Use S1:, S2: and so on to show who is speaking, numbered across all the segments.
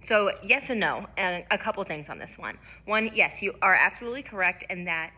S1: So yes and no, and a couple things on this one. One, yes, you are absolutely correct in that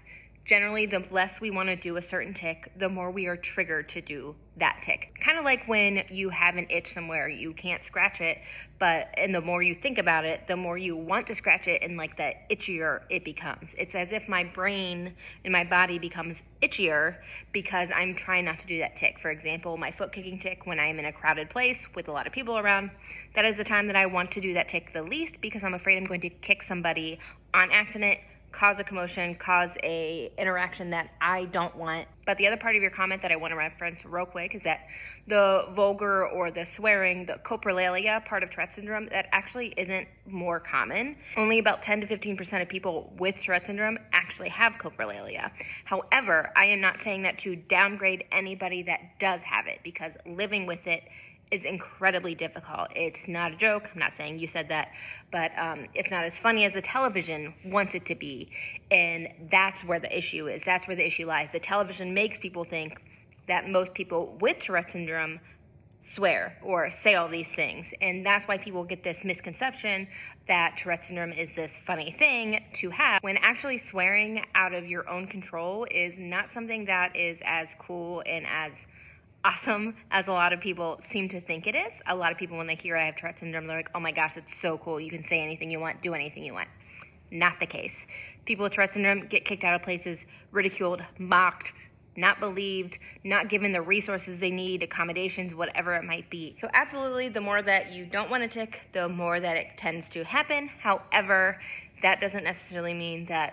S1: generally the less we want to do a certain tick, the more we are triggered to do that tick. Kind of like when you have an itch somewhere, you can't scratch it, and the more you think about it, the more you want to scratch it, and like the itchier it becomes. It's as if my brain and my body becomes itchier because I'm trying not to do that tick. For example, my foot kicking tick when I'm in a crowded place with a lot of people around, that is the time that I want to do that tick the least because I'm afraid I'm going to kick somebody on accident, cause a commotion, cause a interaction that I don't want. But the other part of your comment that I want to reference real quick is that the vulgar or the swearing, the coprolalia part of Tourette syndrome, that actually isn't more common. Only about 10 to 15% of people with Tourette syndrome actually have coprolalia. However, I am not saying that to downgrade anybody that does have it, because living with it is incredibly difficult. It's not a joke. I'm not saying you said that, but it's not as funny as the television wants it to be. And that's where the issue is. That's where the issue lies. The television makes people think that most people with Tourette syndrome swear or say all these things. And that's why people get this misconception that Tourette syndrome is this funny thing to have, when actually swearing out of your own control is not something that is as cool and as awesome as a lot of people seem to think it is. A lot of people, when they hear I have Tourette syndrome, they're like, oh my gosh, it's so cool. You can say anything you want, do anything you want. Not the case. People with Tourette syndrome get kicked out of places, ridiculed, mocked, not believed, not given the resources they need, accommodations, whatever it might be. So absolutely, the more that you don't want to tick, the more that it tends to happen. However, that doesn't necessarily mean that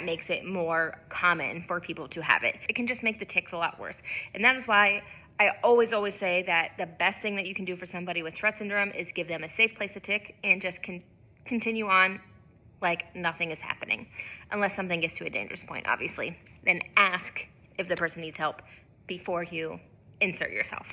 S1: makes it more common for people to have it. It can just make the ticks a lot worse. And that is why I always say that the best thing that you can do for somebody with Tourette syndrome is give them a safe place to tick and just continue on like nothing is happening. Unless something gets to a dangerous point, obviously. Then ask if the person needs help before you insert yourself.